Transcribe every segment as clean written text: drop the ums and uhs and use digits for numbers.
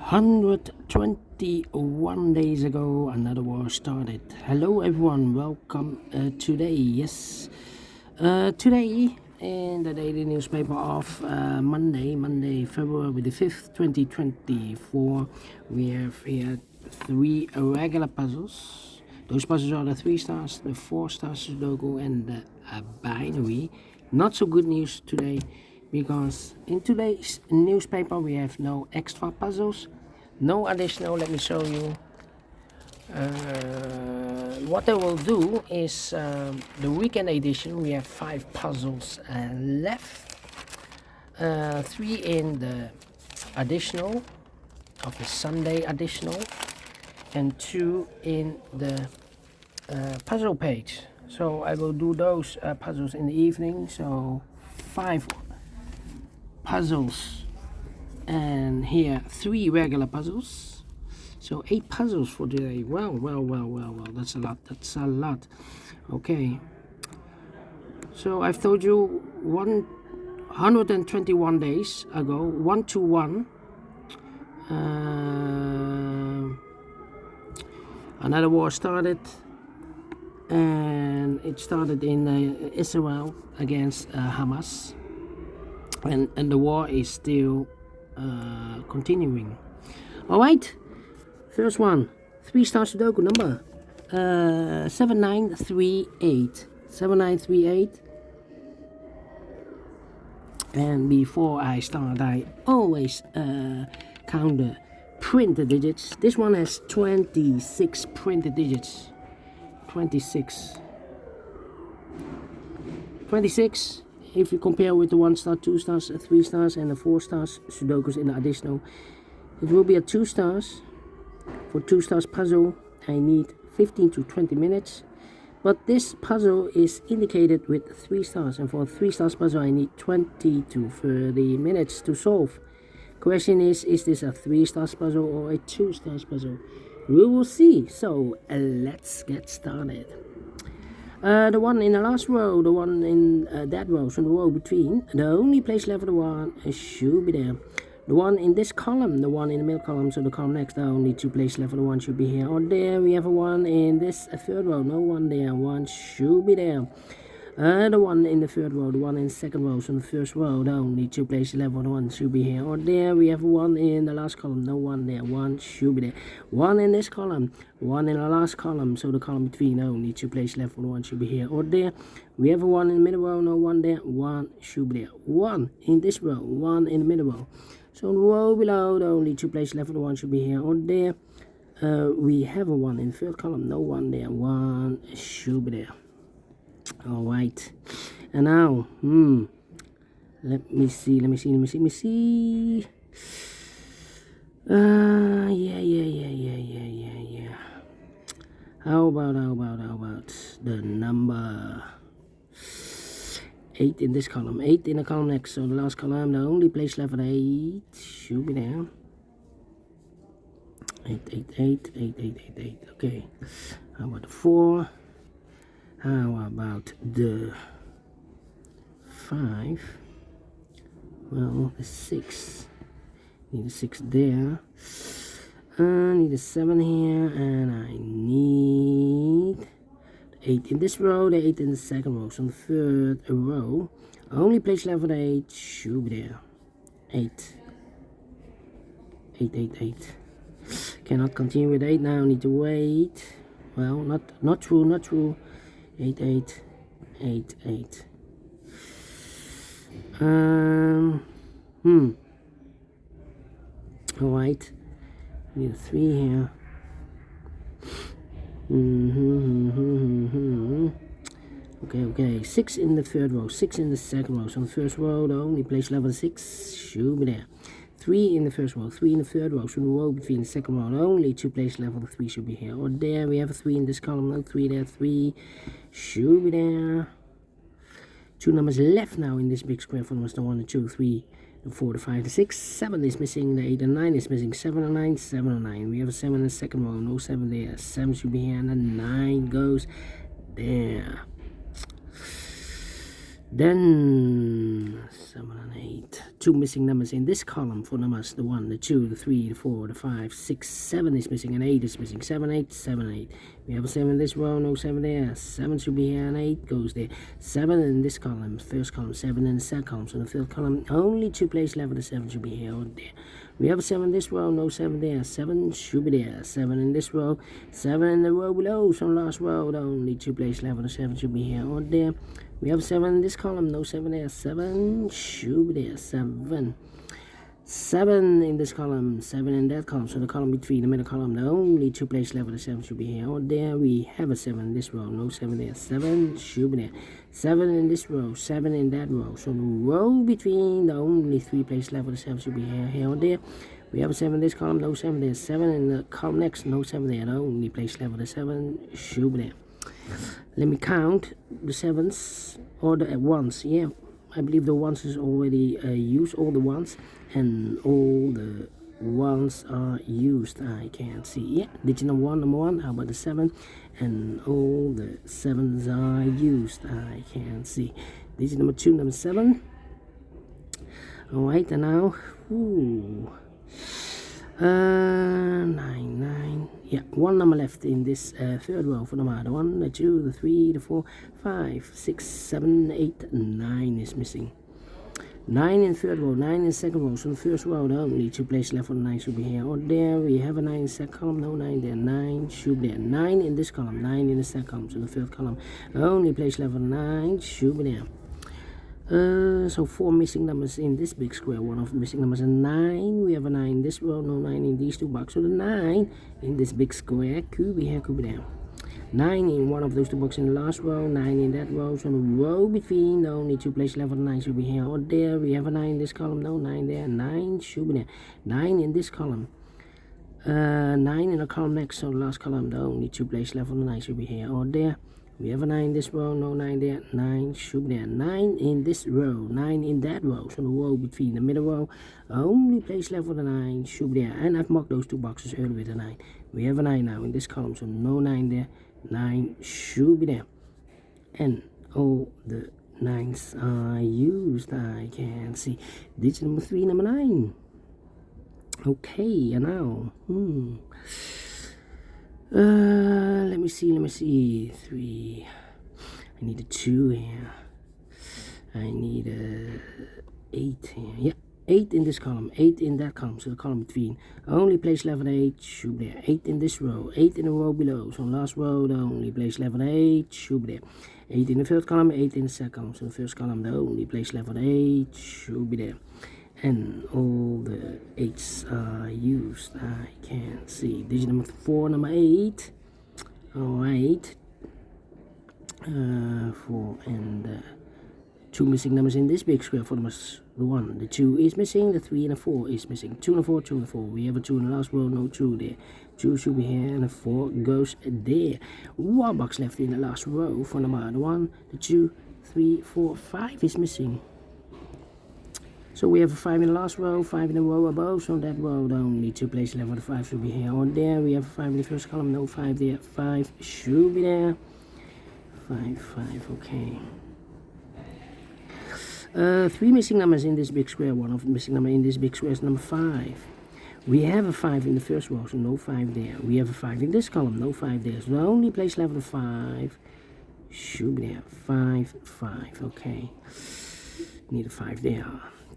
121 days ago, another war started. Hello, everyone. Welcome today. Yes, today in the daily newspaper of Monday, February the 5th, 2024, we have here three regular puzzles. Those puzzles are the 3 stars, the 4 stars Sudoku, and the binary. Not so good news today, because in today's newspaper we have no extra puzzles, no additional. Let me show you. What I will do is the weekend edition. We have 5 puzzles left, 3 in the additional of the Sunday additional, and 2 in the puzzle page. So I will do those puzzles in the evening. So 5 puzzles, and here 3 regular puzzles. So 8 puzzles for today. Well, that's a lot. Okay, so I've told you 121 days ago, 121, another war started, and it started in Israel against Hamas, and the war is still continuing. All right, first one, 3 stars Sudoku number 7938. And before I start, I always count the printed digits. This one has 26 printed digits. 26. If you compare with the 1 star, 2 stars, 3 stars, and the 4 stars Sudokus in the additional, it will be a 2 stars. For 2 stars puzzle, I need 15 to 20 minutes. But this puzzle is indicated with 3 stars, and for a 3 stars puzzle, I need 20 to 30 minutes to solve. Question is this a 3 stars puzzle or a 2 stars puzzle? We will see. So let's get started. The one in the last row, the one in that row, so the row between, the only place left for the one should be there. The one in this column, the one in the middle column, so the column next, the only 2 places left for the one should be here or there. We have a one in this third row, no one there, one should be there. The one in the third row, the one in the second row, so in the first row, the only 2 places left for the one should be here or there. We have one in the last column, no one there, one should be there. One in this column, one in the last column, so the column between, only 2 places left for the one should be here or there. We have a one in the middle row, no one there, one should be there. One in this row, one in the middle row. So the row below, the only 2 places left for the one should be here or there. We have a one in the third column, no one there, one should be there. All right, and now, let me see. Yeah. How about the number 8 in this column, 8 in the column next, so the last column, the only place left for the 8 should be there. 8. Okay, how about the 4? How about the 5? Well, the 6. Need a 6 there. I need a 7 here, and I need 8 in this row, the 8 in the second row. So in the third row, only place left for the 8 should be there. 8. Cannot continue with 8 now. Need to wait. Well, not true. 8. All right. Need a 3 here. Okay. 6 in the third row, 6 in the second row. So in the first row, the only place level 6 should be there. 3 in the first row, 3 in the third row. So the row between the second row, the only 2 place level 3 should be here or there. We have a 3 in this column, no 3 there, 3 should be there. 2 numbers left now in this big square for numbers, the 1 and 2, 3, the 4, the 5, the 6, 7 is missing, the 8 and 9 is missing, 7 and 9, 7 and 9. We have a 7 in the second row, no 7 there, 7 should be here, and the 9 goes there. Then 7 and 8. 2 missing numbers in this column for numbers. The 1, the 2, the 3, the 4, the 5, 6, 7 is missing, and 8 is missing. 7, 8, 7, 8. We have a 7 in this row, no 7 there. 7 should be here, and 8 goes there. 7 in this column, first column. 7 in the second column. So the third column, only 2 places left. The 7 should be here or there. We have a 7 in this row, no 7 there. 7 should be there. 7 in this row. 7 in the row below. So last row, only 2 places left. The 7 should be here or there. We have 7 in this column, no 7 there. 7 should be there. 7. 7 in this column, 7 in that column. So the column between the middle column, the only 2 places left. The 7 should be here or there. We have a 7 in this row, no 7 there. 7 should be there. 7 in this row, 7 in that row. So the row between the only 3 places left. The 7 should be here or there. We have a 7 in this column, no 7 there. 7 in the column next, no 7 there. The only place left. The 7 should be there. Let me count the 7s or the 1s. Yeah, I believe the 1s is already used, all the 1s, and all the 1s are used. I can't see. Yeah, digit number 1, how about the 7? And all the 7s are used. I can't see. Digit number 2, number 7. Alright, and now, 9, 9. Yeah, 1 number left in this third row for number. The 1, the 2, the 3, the 4, 5, 6, 7, 8, 9 is missing. 9 in third row, 9 in second row. So the first row, the only 2 places left for the 9 should be here or there. We have a 9 in the second column, no 9 there. 9 should be there. 9 in this column, 9 in the second column. So the third column, the only place left for the 9 should be there. So 4 missing numbers in this big square. One of the missing numbers is 9. We have a 9 in this row, no 9 in these 2 boxes. So the 9 in this big square could be here, could be there. 9 in one of those 2 boxes in the last row, 9 in that row. So the row between the only 2 places left for the 9 should be here or there. We have a 9 in this column, no 9 there. 9 should be there. 9 in this column. 9 in the column next, so the last column, the only 2 places left for the 9 should be here or there. We have a 9 in this row, no 9 there. 9 should be there. 9 in this row, 9 in that row. So the row between the middle row, only place left for the 9 should be there. And I've marked those 2 boxes earlier with a 9. We have a 9 now in this column, so no 9 there. 9 should be there. And all the 9s are used. I can see. Digit number 3, number 9. Okay, and now, let me see. 3. I need a 2 here. I need a 8 here. Yeah, 8 in this column, 8 in that column. So the column between. Only place left for 8 should be there. 8 in this row, 8 in the row below. So last row, the only place left for 8 should be there. 8 in the first column, 8 in the second column. So the first column, the only place left for 8 should be there. And all the 8s are used. I can't see. Digit number 4, number 8. Alright. 4 and 2 missing numbers in this big square for numbers. The 1, the 2 is missing, the 3 and the 4 is missing. 2 and 4, 2 and 4. We have a 2 in the last row, no 2 there. 2 should be here, and the 4 goes there. 1 box left in the last row for number. The 1, the 2, 3, 4, 5 is missing. So we have a 5 in the last row, 5 in the row above. So that row, the only 2 places left for the 5 should be here or there. We have a 5 in the first column, no 5 there. 5 should be there. 5, 5, okay. 3 missing numbers in this big square. One of the missing number in this big square is number 5. We have a 5 in the first row, so no 5 there. We have a 5 in this column, no 5 there. So the only place left for the 5 should be there. 5, 5, okay. Need a 5 there.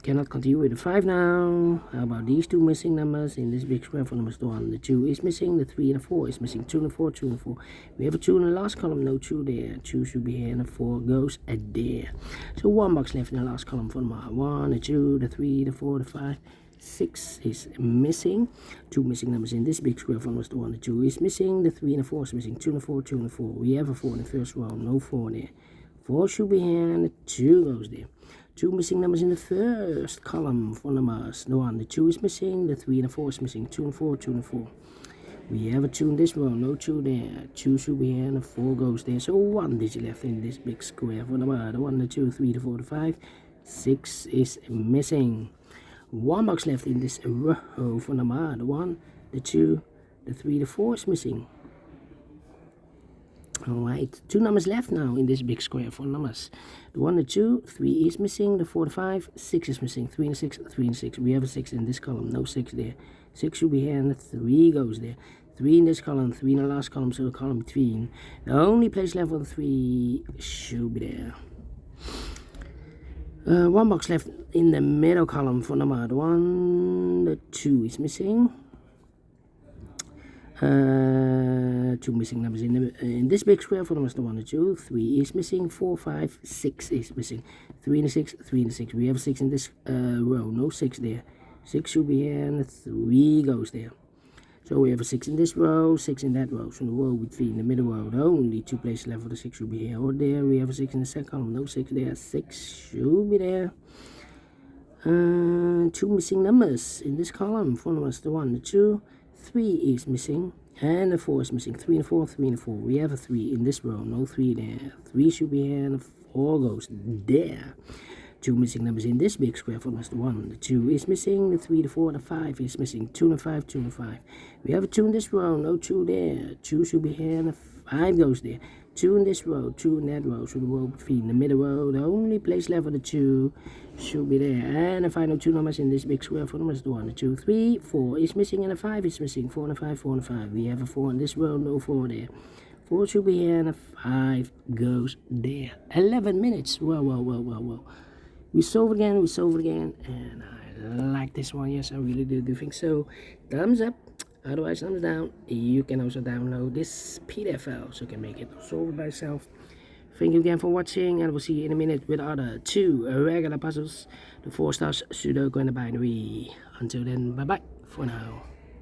Cannot continue with the 5 now. How about these 2 missing numbers in this big square for numbers? The 1, the 2 is missing, the 3 and the 4 is missing. 2 and the 4, 2 and the 4. We have a 2 in the last column, no 2 there. 2 should be here, and the 4 goes there. So 1 box left in the last column for number 1, the 2, the 3, the 4, the 5. 6 is missing. 2 missing numbers in this big square for numbers. The 1, the 2 is missing, the 3 and the 4 is missing. 2 and the 4, 2 and the 4. We have a 4 in the first row, no 4 there. 4 should be here, and the 2 goes there. 2 missing numbers in the first column for numbers. The 1, the 2 is missing, the 3 and the 4 is missing. 2 and 4, 2 and 4. We have a 2 in this row, no 2 there. 2 should be here, and the 4 goes there. So 1 digit left in this big square for number. The 1, the 2, 3, the 4, the 5. 6 is missing. 1 box left in this row for number. The 1, the 2, the 3, the 4 is missing. Alright, 2 numbers left now in this big square. 4 numbers. The 1, the 2, 3 is missing. The 4, the 5, 6 is missing. 3 and 6, 3 and 6. We have a 6 in this column. No 6 there. 6 should be here and the 3 goes there. 3 in this column, 3 in the last column, so the column between. The only place left for the 3 should be there. 1 box left in the middle column for number 1. The 2 is missing. 2 missing numbers in this big square for numbers 1 and 2. 3 is missing. 4, 5, 6 is missing. 3 and a 6, 3 and a 6. We have a 6 in this row. No 6 there. 6 should be here and the 3 goes there. So we have a 6 in this row, 6 in that row. So the row between the middle row, the only 2 places left for the 6 should be here or there. We have a 6 in the second column. No 6 there. 6 should be there. 2 missing numbers in this column for numbers 1 and 2. 3 is missing. And the 4 is missing. 3 and 4, 3 and 4. We have a 3 in this row. No 3 there. 3 should be here and the 4 goes there. 2 missing numbers in this big square for numbers 1. The 2 is missing. The 3, the 4, the 5 is missing. 2 and 5, 2 and 5. We have a 2 in this row. No 2 there. 2 should be here and the 5 goes there. 2 in this row. 2 in that row. So the row between the middle row. The only place left for the 2 should be there. And the final 2 numbers in this big square for numbers 1, the 2, 3, 4 is missing and the 5 is missing. 4 and a 5, 4 and a 5. We have a 4 in this row. No 4 there. 4 should be here and the 5 goes there. 11 minutes. Well. We solve again, and I like this one. Yes, I really do think so. Thumbs up, otherwise thumbs down. You can also download this PDF file so you can make it solve by yourself. Thank you again for watching, and we'll see you in a minute with other 2 regular puzzles, the 4 stars Sudoku and the binary. Until then, bye bye for now.